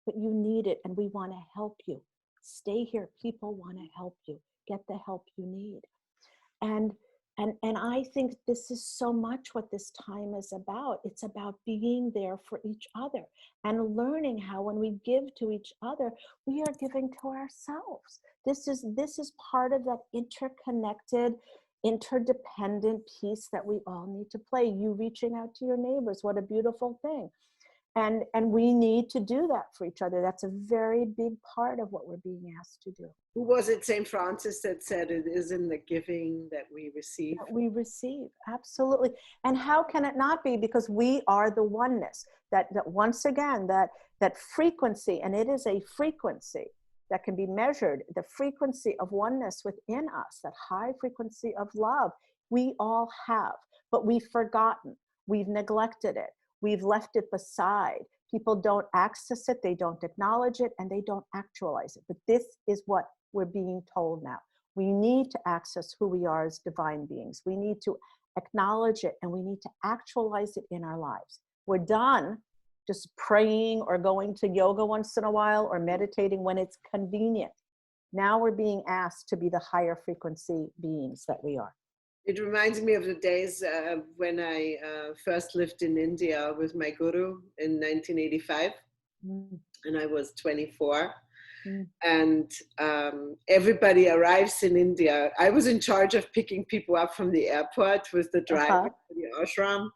but you need it and we want to help you. Stay here. People want to help you. Get the help you need. And I think this is so much what this time is about. It's about being there for each other and learning how when we give to each other, we are giving to ourselves. This is part of that interconnected, interdependent piece that we all need to play. You reaching out to your neighbors, what a beautiful thing. And we need to do that for each other. That's a very big part of what we're being asked to do. Who was it, St. Francis, that said it is in the giving that we receive? That we receive, absolutely. And how can it not be? Because we are the oneness. That once again, that frequency, and it is a frequency that can be measured, the frequency of oneness within us, that high frequency of love, we all have, but we've forgotten, we've neglected it, we've left it beside. People don't access it, they don't acknowledge it, and they don't actualize it. But this is what we're being told now. We need to access who we are as divine beings. We need to acknowledge it, and we need to actualize it in our lives. We're done just praying or going to yoga once in a while or meditating when it's convenient. Now we're being asked to be the higher frequency beings that we are. It reminds me of the days when I first lived in India with my guru in 1985, and I was 24. And everybody arrives in India. I was in charge of picking people up from the airport with the driver to the ashram.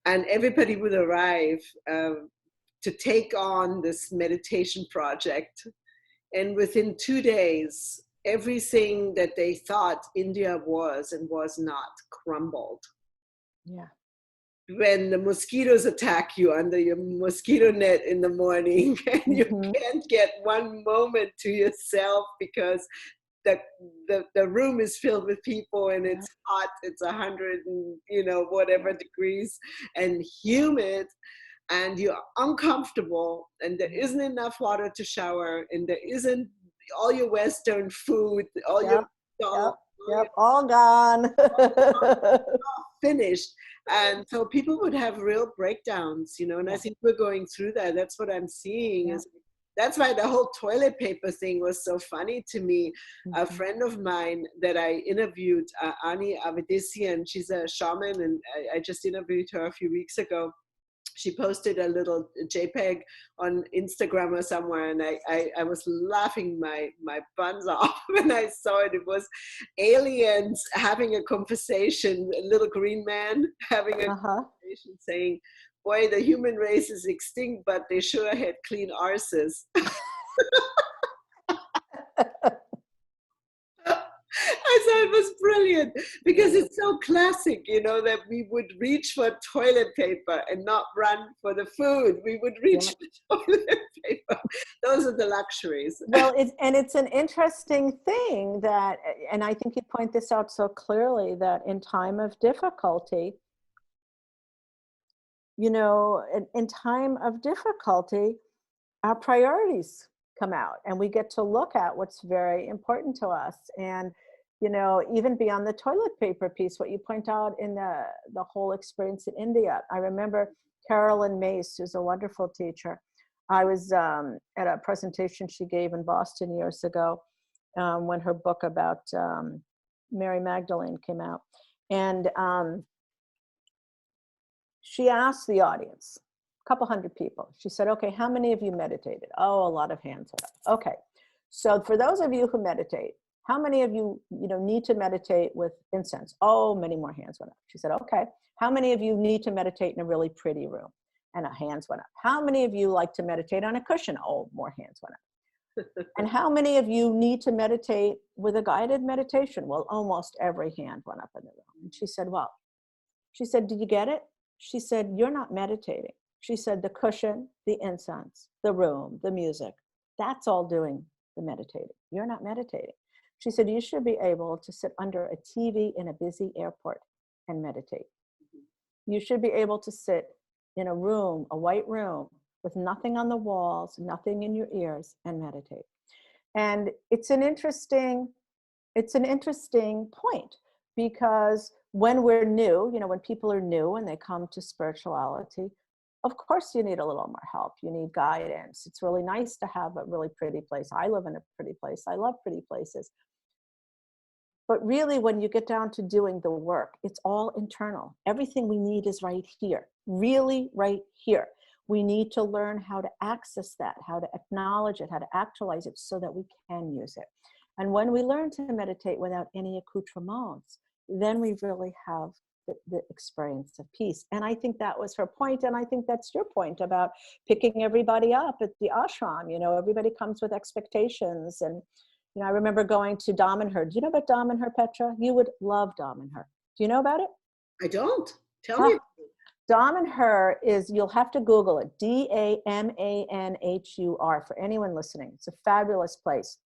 And everybody would arrive to take on this meditation project. And within 2 days, everything that they thought India was and was not crumbled. Yeah. When the mosquitoes attack you under your mosquito net in the morning and you can't get one moment to yourself because the room is filled with people and it's hot, it's 100 and whatever degrees and humid, and you're uncomfortable and there isn't enough water to shower and there isn't all your Western food, all your all gone. Finished. And so people would have real breakdowns, and I think we're going through that. That's what I'm seeing. Is that's why the whole toilet paper thing was so funny to me. A friend of mine that I interviewed, Ani Avedisian, she's a shaman, and I just interviewed her a few weeks ago. She posted a little JPEG on Instagram or somewhere, and I was laughing my buns off when I saw it. It was aliens having a conversation, a little green man having a conversation saying, boy, the human race is extinct, but they sure had clean arses. I thought it was brilliant because it's so classic, that we would reach for toilet paper and not run for the food. We would reach for toilet paper. Those are the luxuries. Well, it's an interesting thing that, and I think you point this out so clearly, that in time of difficulty, in time of difficulty, our priorities come out and we get to look at what's very important to us. And even beyond the toilet paper piece, what you point out in the whole experience in India. I remember Carolyn Mace, who's a wonderful teacher. I was at a presentation she gave in Boston years ago when her book about Mary Magdalene came out. And she asked the audience, a couple hundred people, she said, okay, how many of you meditated? Oh, a lot of hands went up. Okay, so for those of you who meditate, how many of you, need to meditate with incense? Oh, many more hands went up. She said, okay. How many of you need to meditate in a really pretty room? And hands went up. How many of you like to meditate on a cushion? Oh, more hands went up. And how many of you need to meditate with a guided meditation? Well, almost every hand went up in the room. And she said, well, did you get it? She said, you're not meditating. She said, the cushion, the incense, the room, the music, that's all doing the meditating. You're not meditating. She said, you should be able to sit under a TV in a busy airport and meditate. You should be able to sit in a room, a white room, with nothing on the walls, nothing in your ears, and meditate. And it's an interesting point, because when we're new, when people are new and they come to spirituality, of course you need a little more help. You need guidance. It's really nice to have a really pretty place. I live in a pretty place. I love pretty places. But really, when you get down to doing the work, it's all internal. Everything we need is right here, really right here. We need to learn how to access that, how to acknowledge it, how to actualize it so that we can use it. And when we learn to meditate without any accoutrements, then we really have the experience of peace. And I think that was her point, and I think that's your point about picking everybody up at the ashram. You know, everybody comes with expectations. And you know, I remember going to Damanhur. Do you know about Damanhur, Petra? You would love Damanhur. Do you know about it? I don't. Tell me. Damanhur is, you'll have to Google it, Damanhur, for anyone listening. It's a fabulous place.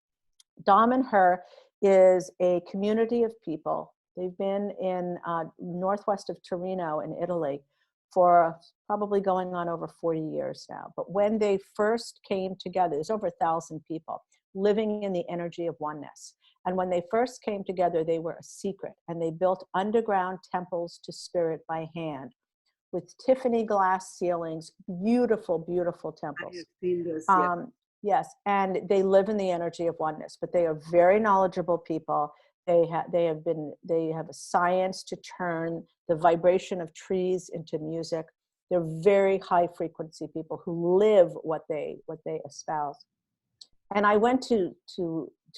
Damanhur is a community of people. They've been in northwest of Torino in Italy for probably going on over 40 years now. But when they first came together, there's over 1,000 people living in the energy of oneness. And when they first came together, they were a secret, and they built underground temples to spirit by hand with Tiffany glass ceilings, beautiful, beauaful temples. I've seen this, yes, and they live in the energy of oneness, but they are very knowledgeable people. They have a science to turn the vibration of trees into music. They're very high frequency people who live what they espouse. And I went to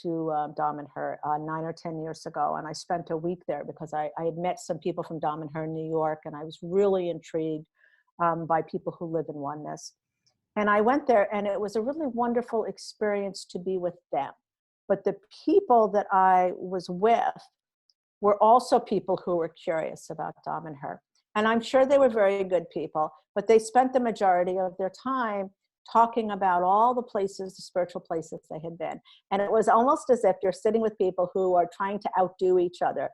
Damanhur 9 or 10 years ago, and I spent a week there because I had met some people from Damanhur in New York, and I was really intrigued by people who live in oneness. And I went there, and it was a really wonderful experience to be with them. But the people that I was with were also people who were curious about Damanhur. And I'm sure they were very good people, but they spent the majority of their time talking about all the places, the spiritual places they had been. And it was almost as if you're sitting with people who are trying to outdo each other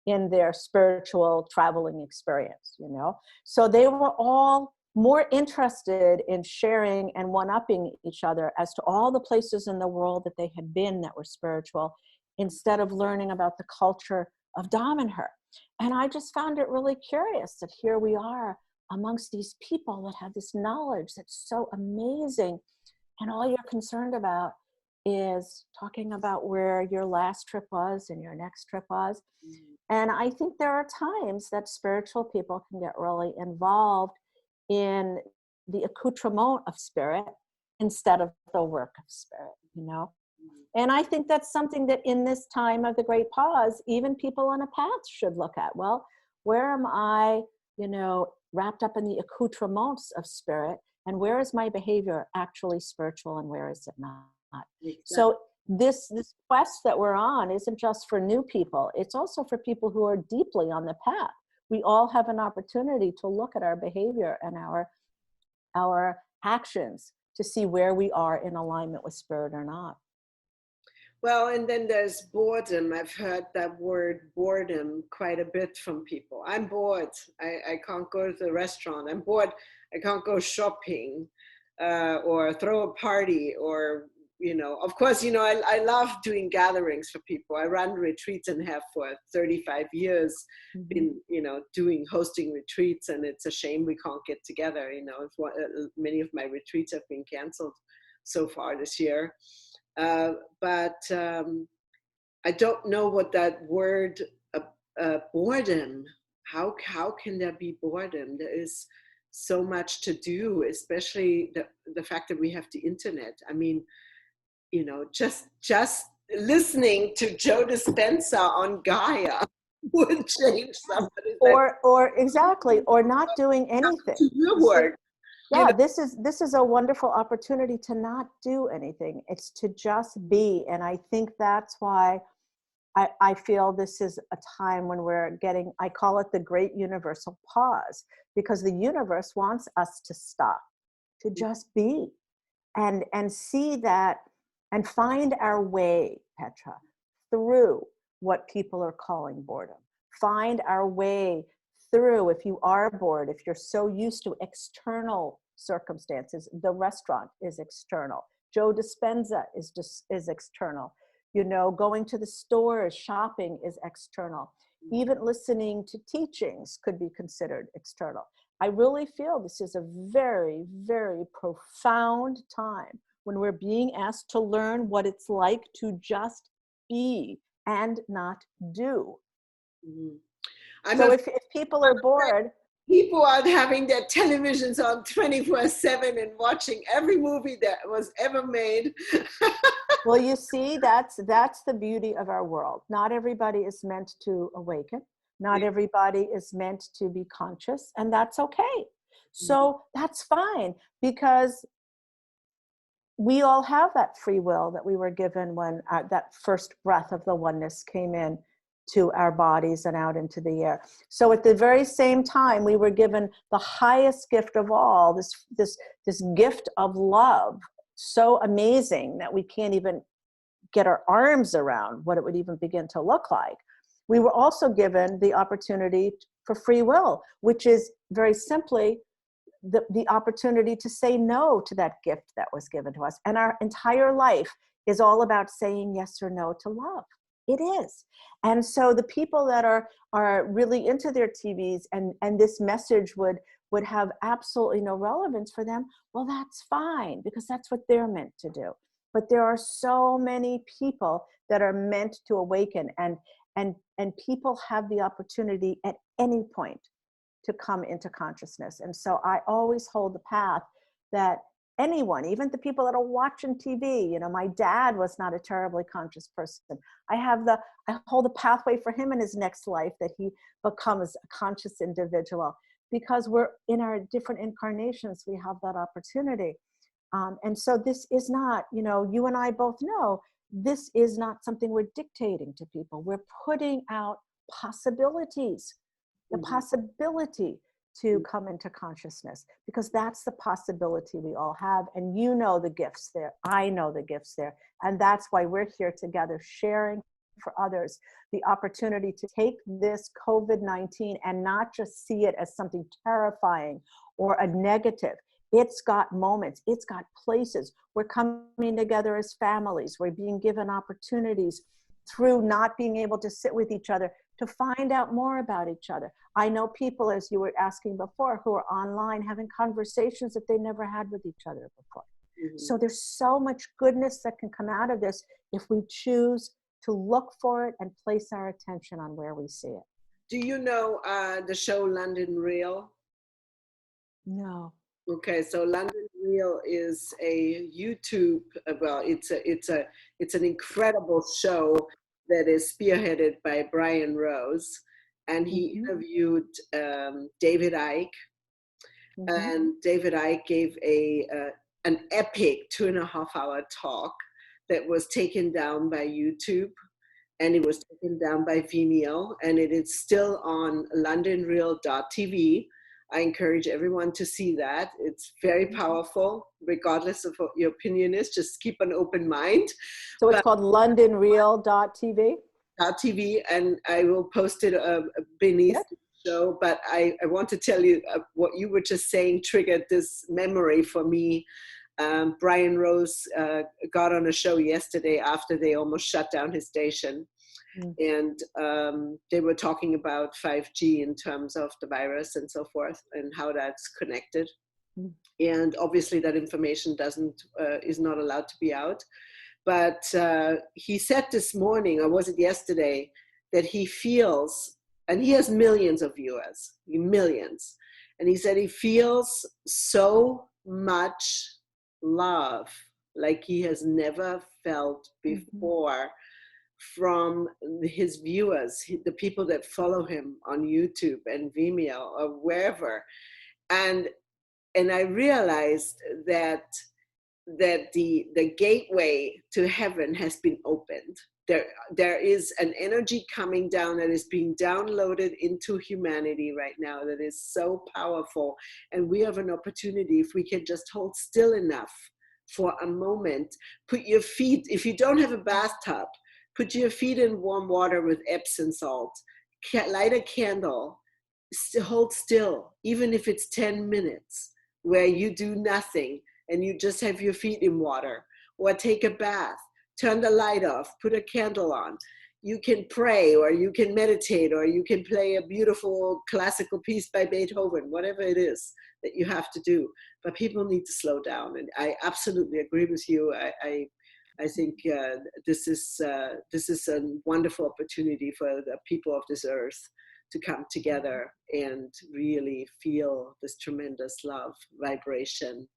in their spiritual traveling experience, you know? So they were all more interested in sharing and one-upping each other as to all the places in the world that they had been that were spiritual, instead of learning about the culture of Damanhur. And I just found it really curious that here we are amongst these people that have this knowledge that's so amazing, and all you're concerned about is talking about where your last trip was and your next trip was. And I think there are times that spiritual people can get really involved in the accoutrement of spirit instead of the work of spirit, you know? And I think that's something that in this time of the great pause, even people on a path should look at. Well, where am I, you know, wrapped up in the accoutrements of spirit, and where is my behavior actually spiritual and where is it not? Exactly. So this quest that we're on isn't just for new people, it's also for people who are deeply on the path. We all have an opportunity to look at our behavior and our actions to see where we are in alignment with spirit or not. Well, and then there's boredom. I've heard that word boredom quite a bit from people. I'm bored. I can't go to the restaurant. I'm bored. I can't go shopping or throw a party, or, you know, of course, you know, I love doing gatherings for people. I run retreats and have for 35 years been, you know, hosting retreats, and it's a shame we can't get together. You know, many of my retreats have been canceled so far this year. But I don't know what that word boredom, how can there be boredom? There is so much to do, especially the fact that we have the internet. I mean, you know, just listening to Joe Dispenza on Gaia would change somebody's life. Or exactly, or not doing anything. Your work. Yeah, this is a wonderful opportunity to not do anything. It's to just be. And I think that's why I feel this is a time when we're getting, I call it the great universal pause, because the universe wants us to stop, to just be and see that and find our way, Petra, through what people are calling boredom. Find our way through, if you are bored, if you're so used to external circumstances, the restaurant is external. Joe Dispenza is external. You know, going to the stores, shopping is external. Even listening to teachings could be considered external. I really feel this is a very, very profound time when we're being asked to learn what it's like to just be and not do. So if people are bored, people are having their televisions on 24/7 and watching every movie that was ever made. Well, you see, that's the beauty of our world. Not everybody is meant to awaken. Not everybody is meant to be conscious, and that's okay. So that's fine, because we all have that free will that we were given when that first breath of the oneness came in to our bodies and out into the air. So at the very same time, we were given the highest gift of all, this gift of love, so amazing that we can't even get our arms around what it would even begin to look like. We were also given the opportunity for free will, which is very simply the opportunity to say no to that gift that was given to us. And our entire life is all about saying yes or no to love. It is. And so the people that are really into their TVs and this message would have absolutely no relevance for them, well, that's fine, because that's what they're meant to do. But there are so many people that are meant to awaken, and people have the opportunity at any point to come into consciousness. And so I always hold the path that anyone, even the people that are watching TV, you know, my dad was not a terribly conscious person. I hold a pathway for him in his next life that he becomes a conscious individual, because we're in our different incarnations, we have that opportunity. And so this is not, you know, you and I both know, this is not something we're dictating to people. We're putting out possibilities, the possibility to come into consciousness, because that's the possibility we all have. And you know the gifts there. I know the gifts there. And that's why we're here together, sharing for others the opportunity to take this COVID-19 and not just see it as something terrifying or a negative. It's got moments, it's got places. We're coming together as families. We're being given opportunities through not being able to sit with each other to find out more about each other. I know people, as you were asking before, who are online having conversations that they never had with each other before. So there's so much goodness that can come out of this if we choose to look for it and place our attention on where we see it. Do you know the show London Real? No. Okay, so London Real is a YouTube. Well, it's an incredible show that is spearheaded by Brian Rose, and he interviewed David Icke, and David Icke gave an epic 2.5-hour talk that was taken down by YouTube, and it was taken down by Vimeo, and it is still on londonreal.tv. I encourage everyone to see that. It's very powerful, regardless of what your opinion is. Just keep an open mind. So it's called londonreal.tv? .tv, and I will post it beneath the show. But I want to tell you what you were just saying triggered this memory for me. Brian Rose got on a show yesterday after they almost shut down his station. And they were talking about 5G in terms of the virus and so forth, and how that's connected. And obviously that information is not allowed to be out. But he said this morning, or was it yesterday, that he feels, and he has millions of viewers, millions. And he said he feels so much love like he has never felt before from his viewers, the people that follow him on YouTube and Vimeo or wherever. And I realized that the gateway to heaven has been opened. There is an energy coming down that is being downloaded into humanity right now that is so powerful. And we have an opportunity, if we can just hold still enough for a moment, put your feet, if you don't have a bathtub, put your feet in warm water with Epsom salt, light a candle, hold still, even if it's 10 minutes, where you do nothing and you just have your feet in water, or take a bath, turn the light off, put a candle on. You can pray, or you can meditate, or you can play a beautiful classical piece by Beethoven, whatever it is that you have to do. But people need to slow down, and I absolutely agree with you. I think this is a wonderful opportunity for the people of this earth to come together and really feel this tremendous love vibration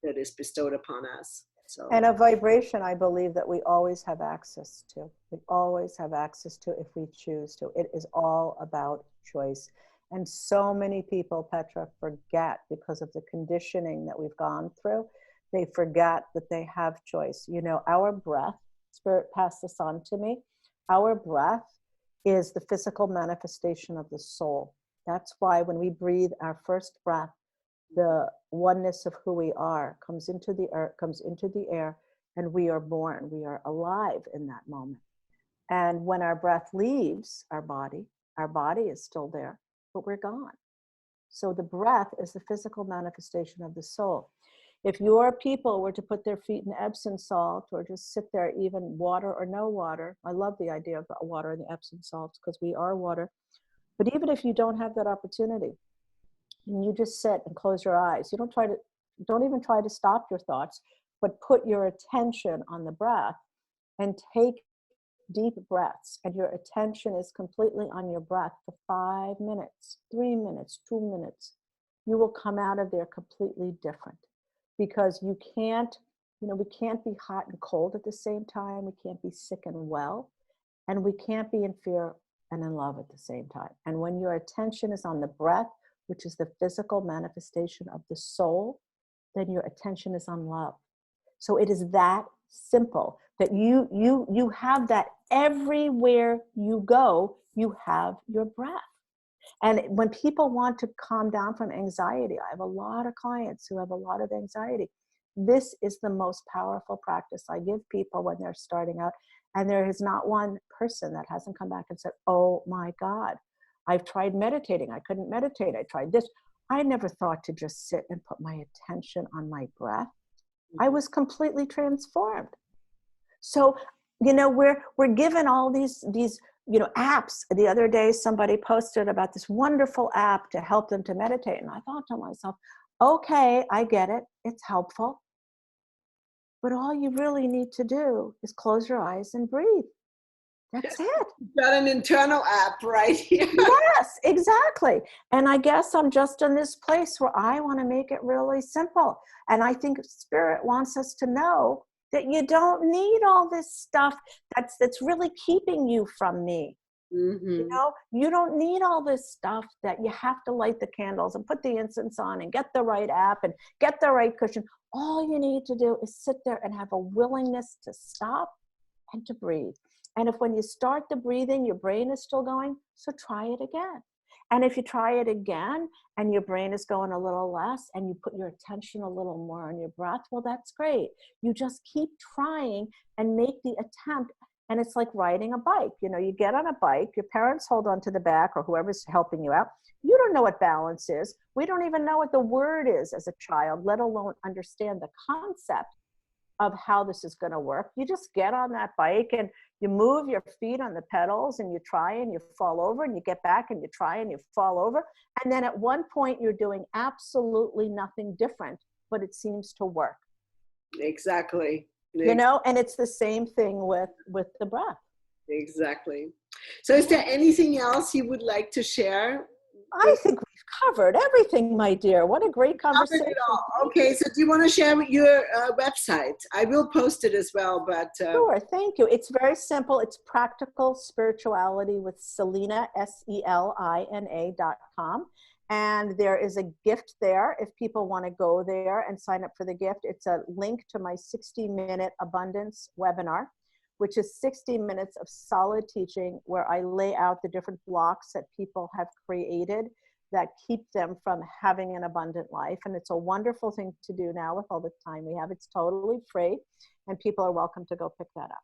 that is bestowed upon us. So, And a vibration, I believe, that we always have access to. We always have access to if we choose to. It is all about choice. And so many people, Petra, forget because of the conditioning that we've gone through. They forget that they have choice. You know, our breath, Spirit passed this on to me, our breath is the physical manifestation of the soul. That's why when we breathe our first breath, the oneness of who we are comes into the air, and we are born. We are alive in that moment. And when our breath leaves our body is still there, but we're gone. So the breath is the physical manifestation of the soul. If your people were to put their feet in Epsom salt or just sit there, even water or no water, I love the idea of water and the Epsom salts because we are water. But even if you don't have that opportunity, and you just sit and close your eyes, don't even try to stop your thoughts, but put your attention on the breath and take deep breaths, and your attention is completely on your breath for 5 minutes, 3 minutes, 2 minutes. You will come out of there completely different, because we can't be hot and cold at the same time. We can't be sick and well, and we can't be in fear and in love at the same time. And when your attention is on the breath, which is the physical manifestation of the soul, then your attention is on love. So it is that simple, that you have that everywhere you go. You have your breath. And when people want to calm down from anxiety, I have a lot of clients who have a lot of anxiety. This is the most powerful practice I give people when they're starting out. And there is not one person that hasn't come back and said, oh my God, I've tried meditating. I couldn't meditate. I tried this. I never thought to just sit and put my attention on my breath. I was completely transformed. So, we're given all these apps. The other day, somebody posted about this wonderful app to help them to meditate. And I thought to myself, okay, I get it. It's helpful. But all you really need to do is close your eyes and breathe. That's it. You've got an internal app right here. Yes, exactly. And I guess I'm just in this place where I want to make it really simple. And I think Spirit wants us to know that you don't need all this stuff that's really keeping you from me. Mm-hmm. You don't need all this stuff that you have to light the candles and put the incense on and get the right app and get the right cushion. All you need to do is sit there and have a willingness to stop and to breathe. And if when you start the breathing, your brain is still going, so try it again. And if you try it again and your brain is going a little less and you put your attention a little more on your breath, well, that's great. You just keep trying and make the attempt. And it's like riding a bike. You get on a bike, your parents hold on to the back or whoever's helping you out. You don't know what balance is. We don't even know what the word is as a child, let alone understand the concept of how this is going to work. You just get on that bike and you move your feet on the pedals and you try and you fall over and you get back and you try and you fall over. And then at one point you're doing absolutely nothing different, but it seems to work. Exactly. And it's the same thing with the breath. Exactly. So is there anything else you would like to share? I think we've covered everything, my dear. What a great conversation. Okay, so do you want to share your website? I will post it as well, but... Sure, thank you. It's very simple. It's Practical Spirituality with Selina, SELINA.com. And there is a gift there if people want to go there and sign up for the gift. It's a link to my 60-minute abundance webinar, which is 60 minutes of solid teaching where I lay out the different blocks that people have created that keep them from having an abundant life. And it's a wonderful thing to do now with all the time we have. It's totally free, and people are welcome to go pick that up.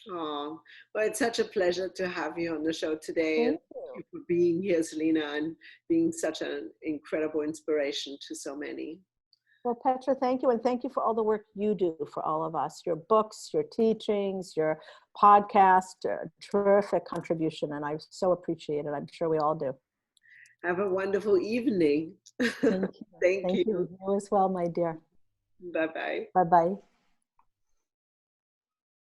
Oh, well, it's such a pleasure to have you on the show today. Thank you for being here, Selina, and being such an incredible inspiration to so many. Well, Petra, thank you. And thank you for all the work you do for all of us, your books, your teachings, your podcast, terrific contribution. And I so appreciate it. I'm sure we all do. Have a wonderful evening. Thank you. Thank you. You as well, my dear. Bye-bye. Bye-bye.